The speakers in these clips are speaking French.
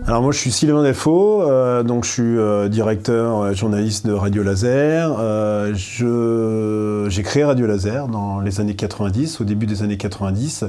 Alors moi je suis Sylvain Delfaux, donc je suis directeur journaliste de Radio Laser. J'ai créé Radio Laser dans les années 90, au début des années 90.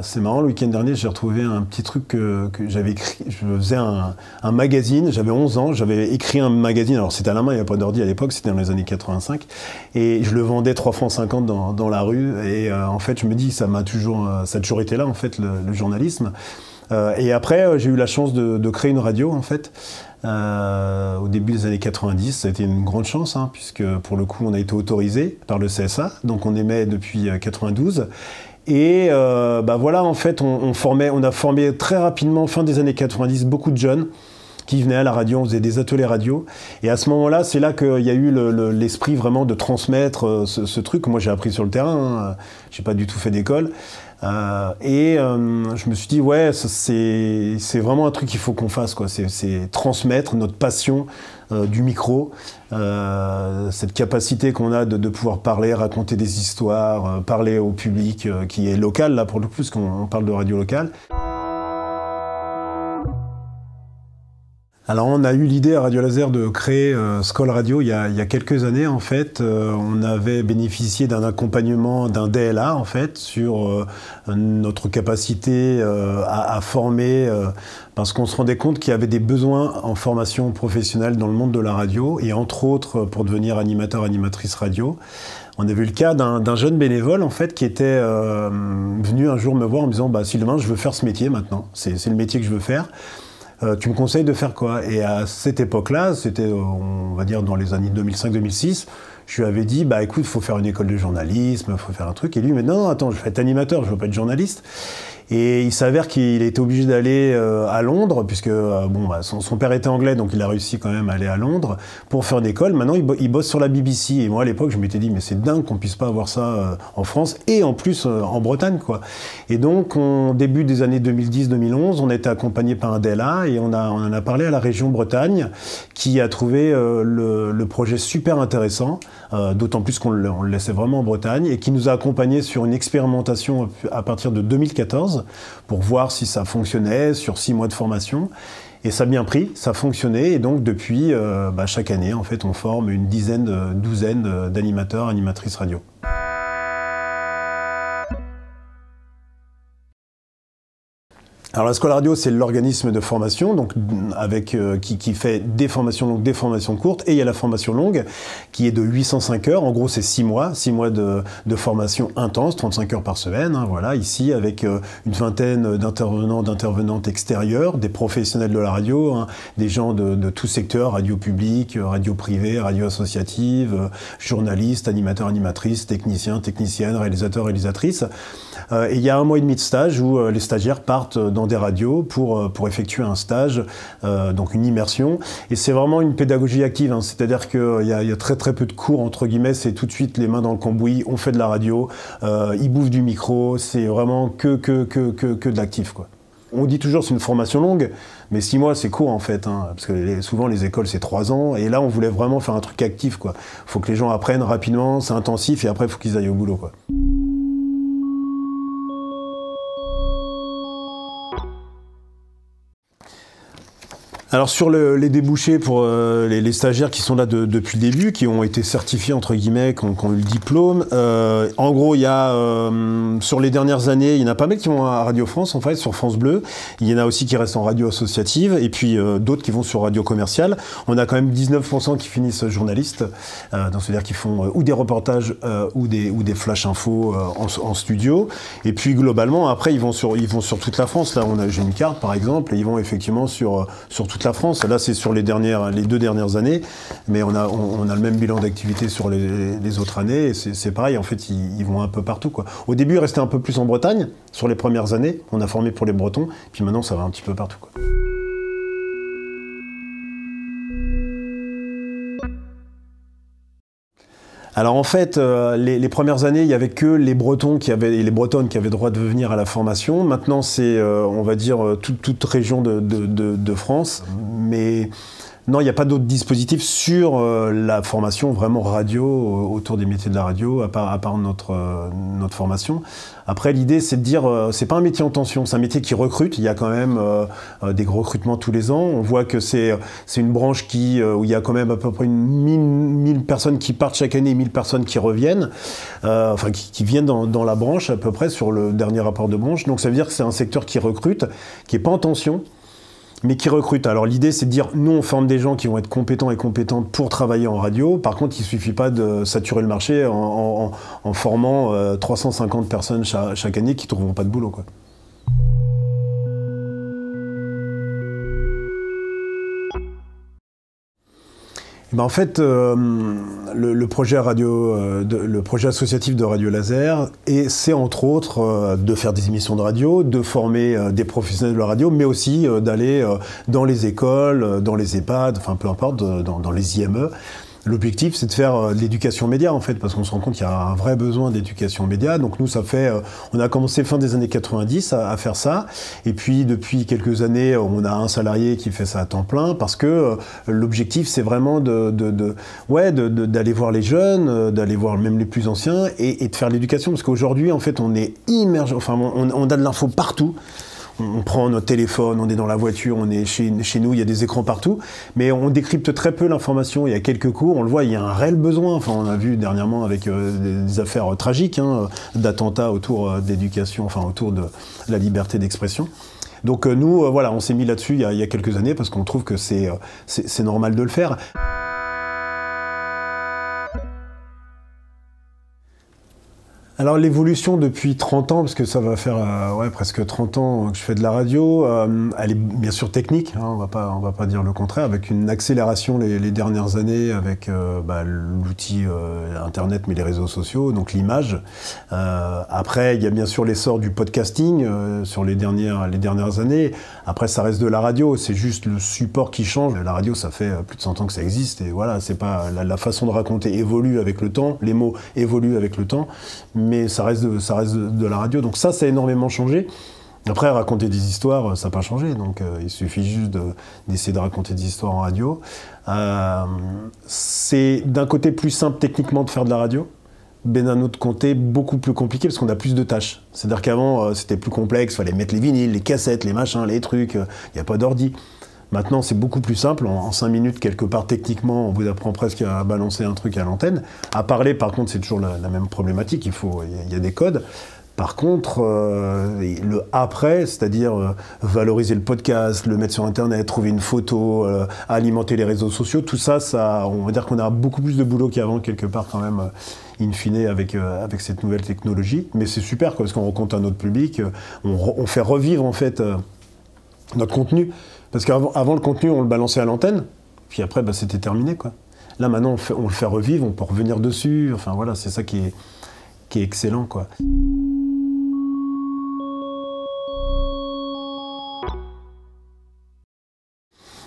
C'est marrant, le week-end dernier j'ai retrouvé un petit truc que j'avais écrit. Je faisais un magazine, j'avais 11 ans, j'avais écrit un magazine, alors c'était à la main, il n'y avait pas d'ordi à l'époque, c'était dans les années 85, et je le vendais 3,50 francs dans la rue, et en fait je me dis ça a toujours été là en fait le journalisme. Et après, j'ai eu la chance de créer une radio, en fait, au début des années 90. Ça a été une grande chance, hein, puisque pour le coup, on a été autorisé par le CSA, donc on émet depuis 92. Et voilà, en fait, on a formé très rapidement, fin des années 90, beaucoup de jeunes qui venaient à la radio, on faisait des ateliers radio. Et à ce moment-là, c'est là qu'il y a eu l'esprit vraiment de transmettre ce truc. Moi, j'ai appris sur le terrain, j'ai pas du tout fait d'école. Je me suis dit, ouais, c'est vraiment un truc qu'il faut qu'on fasse, quoi. C'est transmettre notre passion du micro, cette capacité qu'on a de pouvoir parler, raconter des histoires, parler au public qui est local, là, pour le coup, parce qu'on parle de radio locale. Alors on a eu l'idée à Radio Laser de créer Skol Radio il y a quelques années en fait. On avait bénéficié d'un accompagnement d'un DLA en fait sur notre capacité à former parce qu'on se rendait compte qu'il y avait des besoins en formation professionnelle dans le monde de la radio et entre autres pour devenir animateur, animatrice radio. On a vu le cas d'un jeune bénévole en fait qui était venu un jour me voir en me disant bah, Sylvain, je veux faire ce métier maintenant, c'est le métier que je veux faire. Tu me conseilles de faire quoi? Et à cette époque-là, c'était, on va dire, dans les années 2005-2006, je lui avais dit, bah écoute, il faut faire une école de journalisme, il faut faire un truc. Et lui, mais non, attends, je vais être animateur, je ne veux pas être journaliste. Et il s'avère qu'il était obligé d'aller à Londres, puisque son père était anglais, donc il a réussi quand même à aller à Londres pour faire une école. Maintenant, il bosse sur la BBC. Et moi, à l'époque, je m'étais dit, mais c'est dingue qu'on puisse pas avoir ça en France et en plus en Bretagne, quoi. Et donc, au début des années 2010-2011, on a été accompagné par un DLA et on en a parlé à la région Bretagne, qui a trouvé le projet super intéressant, d'autant plus qu'on le laissait vraiment en Bretagne, et qui nous a accompagnés sur une expérimentation à partir de 2014, pour voir si ça fonctionnait sur 6 mois de formation. Et ça a bien pris, ça fonctionnait. Et donc depuis, chaque année, en fait, on forme une douzaine d'animateurs, animatrices radio. Alors la Skol Radio, c'est l'organisme de formation donc qui fait des formations longues, des formations courtes, et il y a la formation longue qui est de 805 heures. En gros, c'est 6 mois de formation intense, 35 heures par semaine. Hein, voilà, ici avec une vingtaine d'intervenants, d'intervenantes extérieures, des professionnels de la radio, hein, des gens de tout secteur, radio publique, radio privée, radio associative, journalistes, animateurs, animatrices, techniciens, techniciennes, réalisateurs, réalisatrices. Et il y a 1 mois et demi de stage où les stagiaires partent dans des radios pour effectuer un stage, donc une immersion. Et c'est vraiment une pédagogie active, hein, c'est-à-dire qu'il y a très très peu de cours, entre guillemets, c'est tout de suite les mains dans le cambouis, on fait de la radio, ils bouffent du micro, c'est vraiment que de l'actif, quoi. On dit toujours c'est une formation longue, mais 6 mois c'est court en fait, hein, parce que souvent les écoles c'est 3 ans, et là on voulait vraiment faire un truc actif, quoi. Faut que les gens apprennent rapidement, c'est intensif, et après il faut qu'ils aillent au boulot, quoi. Alors sur les débouchés pour les stagiaires qui sont là depuis le début, qui ont été certifiés entre guillemets, qui ont eu le diplôme, en gros il y a sur les dernières années, il y en a pas mal qui vont à Radio France en fait, sur France Bleu, il y en a aussi qui restent en radio associative, et puis d'autres qui vont sur radio commerciale. On a quand même 19% qui finissent journalistes, donc c'est-à-dire qu'ils font ou des reportages ou des flash infos en studio, et puis globalement après ils vont sur toute la France. Là j'ai une carte par exemple, et ils vont effectivement sur toute toute la France. Là, c'est sur les 2 dernières années, mais on a le même bilan d'activité sur les autres années. Et c'est pareil, en fait, ils vont un peu partout, quoi. Au début, ils restaient un peu plus en Bretagne, sur les premières années. On a formé pour les Bretons, puis maintenant, ça va un petit peu partout, quoi. Alors en fait, les premières années, il n'y avait que les Bretons et les Bretonnes qui avaient droit de venir à la formation. Maintenant, c'est, on va dire, toute région de France. Mais non, il n'y a pas d'autres dispositifs sur la formation vraiment radio, autour des métiers de la radio, à part notre formation. Après, l'idée, c'est de dire, c'est pas un métier en tension, c'est un métier qui recrute. Il y a quand même des recrutements tous les ans. On voit que c'est une branche où il y a quand même à peu près 1000 personnes qui partent chaque année et 1000 personnes qui reviennent, enfin qui viennent dans la branche à peu près sur le dernier rapport de branche. Donc ça veut dire que c'est un secteur qui recrute, qui n'est pas en tension, mais qui recrutent. Alors l'idée, c'est de dire, nous, on forme des gens qui vont être compétents et compétentes pour travailler en radio. Par contre, il ne suffit pas de saturer le marché en formant 350 personnes chaque année qui ne trouveront pas de boulot, quoi. Ben en fait, le projet le projet associatif de Radio Laser, c'est entre autres de faire des émissions de radio, de former des professionnels de la radio, mais aussi d'aller dans les écoles, dans les EHPAD, enfin peu importe, dans les IME. L'objectif, c'est de faire de l'éducation média, en fait, parce qu'on se rend compte qu'il y a un vrai besoin d'éducation média. Donc nous, ça fait... on a commencé fin des années 90 à faire ça. Et puis, depuis quelques années, on a un salarié qui fait ça à temps plein, parce que l'objectif, c'est vraiment d'aller voir les jeunes, d'aller voir même les plus anciens, et de faire l'éducation. Parce qu'aujourd'hui, en fait, on est immergé... Enfin, on a de l'info partout. On prend notre téléphone, on est dans la voiture, on est chez nous, il y a des écrans partout, mais on décrypte très peu l'information. Il y a quelques cours, on le voit, il y a un réel besoin. Enfin, on a vu dernièrement avec des affaires tragiques, d'attentats autour d'éducation, enfin autour de la liberté d'expression. Donc nous, voilà, on s'est mis là-dessus il y a quelques années parce qu'on trouve que c'est normal de le faire. Alors l'évolution depuis 30 ans, parce que ça va faire presque 30 ans que je fais de la radio, elle est bien sûr technique, on va pas dire le contraire, avec une accélération les dernières années avec l'outil Internet, mais les réseaux sociaux, donc l'image. Après, il y a bien sûr l'essor du podcasting sur les dernières années. Après, ça reste de la radio, c'est juste le support qui change. La radio, ça fait plus de 100 ans que ça existe, et voilà, c'est pas la façon de raconter évolue avec le temps, les mots évoluent avec le temps, mais ça reste de la radio. Donc ça a énormément changé. Après, raconter des histoires, ça n'a pas changé. Donc il suffit juste d'essayer de raconter des histoires en radio. C'est d'un côté plus simple techniquement de faire de la radio, mais d'un autre côté beaucoup plus compliqué parce qu'on a plus de tâches. C'est-à-dire qu'avant, c'était plus complexe, il fallait mettre les vinyles, les cassettes, les machins, les trucs, il n'y a pas d'ordi. Maintenant, c'est beaucoup plus simple. En 5 minutes, quelque part, techniquement, on vous apprend presque à balancer un truc à l'antenne. À parler, par contre, c'est toujours la même problématique. Il y a des codes. Par contre, le après, c'est-à-dire valoriser le podcast, le mettre sur Internet, trouver une photo, alimenter les réseaux sociaux, tout ça, on va dire qu'on a beaucoup plus de boulot qu'avant, quelque part, quand même, in fine, avec cette nouvelle technologie. Mais c'est super, parce qu'on rencontre un autre public. On fait revivre, en fait, notre contenu. Parce qu'avant, le contenu, on le balançait à l'antenne, puis après, c'était terminé, quoi. Là, maintenant, on le fait revivre, on peut revenir dessus. Enfin, voilà, c'est ça qui est excellent, quoi.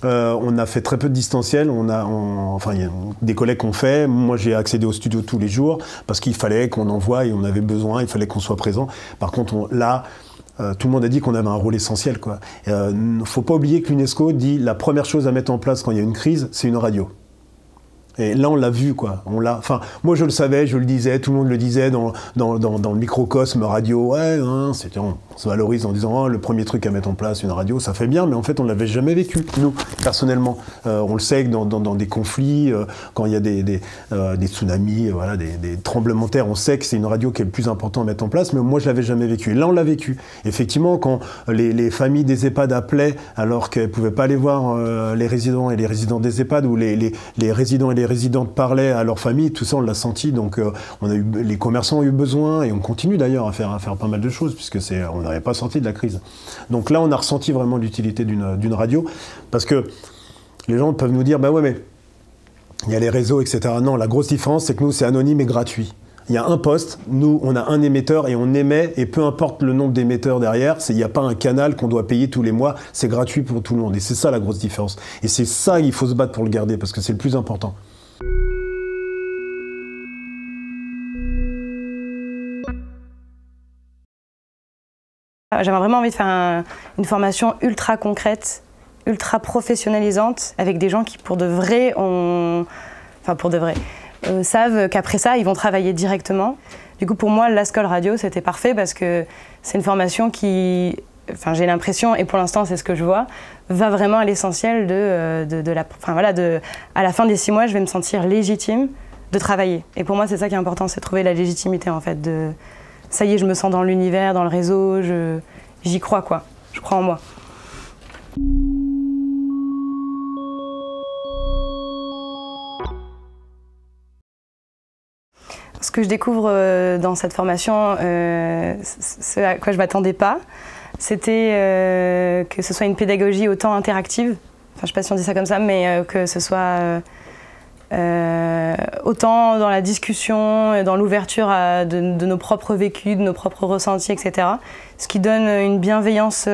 On a fait très peu de distanciel, il y a des collègues qu'on fait. Moi, j'ai accédé au studio tous les jours parce qu'il fallait qu'on envoie et on avait besoin, il fallait qu'on soit présent. Par contre, tout le monde a dit qu'on avait un rôle essentiel, quoi. Faut pas oublier que l'UNESCO dit la première chose à mettre en place quand il y a une crise, c'est une radio. Et là, on l'a vu, quoi. Moi, je le savais, je le disais, tout le monde le disait dans le microcosme radio. Ouais, on se valorise en disant le premier truc à mettre en place, une radio, ça fait bien, mais en fait, on ne l'avait jamais vécu, nous, personnellement. On le sait que dans des conflits, quand il y a des tsunamis, des tremblements de terre, on sait que c'est une radio qui est le plus important à mettre en place, mais moi, je ne l'avais jamais vécu. Et là, on l'a vécu. Effectivement, quand les familles des EHPAD appelaient, alors qu'elles ne pouvaient pas aller voir les résidents et les résidents des EHPAD, ou les résidents et les résidentes parlaient à leur famille, tout ça on l'a senti, donc les commerçants ont eu besoin, et on continue d'ailleurs à faire pas mal de choses, puisque on n'aurait pas sorti de la crise. Donc là, on a ressenti vraiment l'utilité d'une radio, parce que les gens peuvent nous dire, bah ouais, mais il y a les réseaux, etc. Non, la grosse différence, c'est que nous, c'est anonyme et gratuit. Il y a un poste, nous, on a un émetteur et on émet, et peu importe le nombre d'émetteurs derrière, il n'y a pas un canal qu'on doit payer tous les mois, c'est gratuit pour tout le monde. Et c'est ça la grosse différence. Et c'est ça, il faut se battre pour le garder, parce que c'est le plus important. J'avais vraiment envie de faire une formation ultra concrète, ultra professionnalisante, avec des gens qui, pour de vrai, savent qu'après ça, ils vont travailler directement. Du coup, pour moi, la School Radio, c'était parfait parce que c'est une formation qui, j'ai l'impression, et pour l'instant, c'est ce que je vois, va vraiment à l'essentiel à la fin des 6 mois, je vais me sentir légitime de travailler. Et pour moi, c'est ça qui est important, c'est trouver la légitimité, en fait. Ça y est, je me sens dans l'univers, dans le réseau, j'y crois, quoi. Je crois en moi. Ce que je découvre dans cette formation, ce à quoi je ne m'attendais pas, c'était que ce soit une pédagogie autant interactive, je ne sais pas si on dit ça comme ça, mais que ce soit autant dans la discussion, dans l'ouverture de nos propres vécus, de nos propres ressentis, etc. Ce qui donne une bienveillance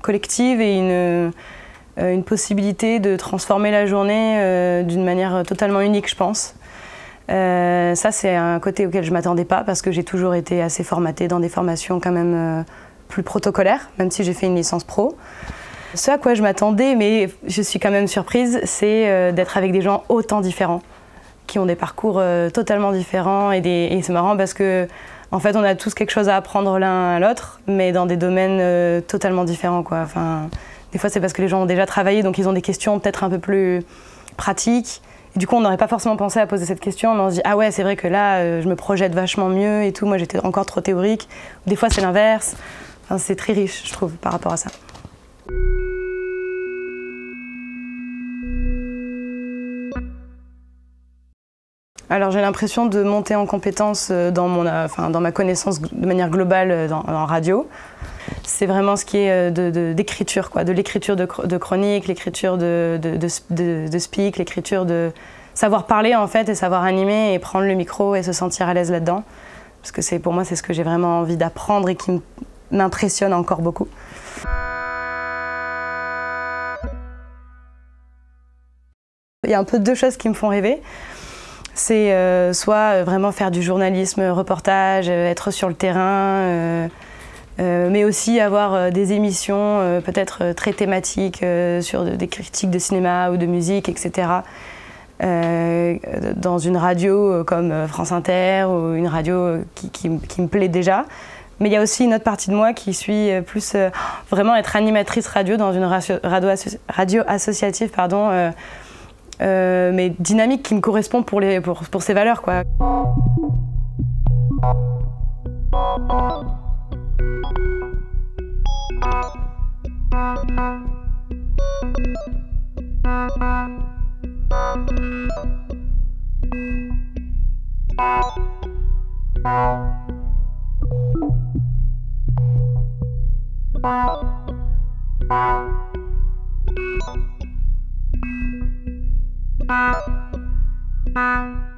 collective et une possibilité de transformer la journée d'une manière totalement unique, je pense. Ça, c'est un côté auquel je ne m'attendais pas parce que j'ai toujours été assez formatée dans des formations quand même plus protocolaires, même si j'ai fait une licence pro. Ce à quoi je m'attendais, mais je suis quand même surprise, c'est d'être avec des gens autant différents, qui ont des parcours totalement différents et c'est marrant parce que en fait, on a tous quelque chose à apprendre l'un à l'autre, mais dans des domaines totalement différents, quoi. Des fois, c'est parce que les gens ont déjà travaillé, donc ils ont des questions peut-être un peu plus pratiques. Et du coup, on n'aurait pas forcément pensé à poser cette question, mais on se dit « Ah ouais, c'est vrai que là, je me projette vachement mieux et tout. Moi, j'étais encore trop théorique. » Des fois, c'est l'inverse. C'est très riche, je trouve, par rapport à ça. Alors, j'ai l'impression de monter en compétence dans ma connaissance de manière globale en radio. C'est vraiment ce qui est d'écriture, quoi, de l'écriture de chronique, l'écriture de speak, l'écriture de savoir parler en fait et savoir animer et prendre le micro et se sentir à l'aise là-dedans. Parce que pour moi, c'est ce que j'ai vraiment envie d'apprendre et qui m'impressionne encore beaucoup. Il y a un peu 2 choses qui me font rêver. C'est soit vraiment faire du journalisme, reportage, être sur le terrain, mais aussi avoir des émissions peut-être très thématiques sur des critiques de cinéma ou de musique, etc. Dans une radio comme France Inter ou une radio qui me plaît déjà. Mais il y a aussi une autre partie de moi qui suit plus vraiment être animatrice radio dans une radio associative, pardon, mais dynamique qui me correspond pour ses valeurs, quoi. Bye.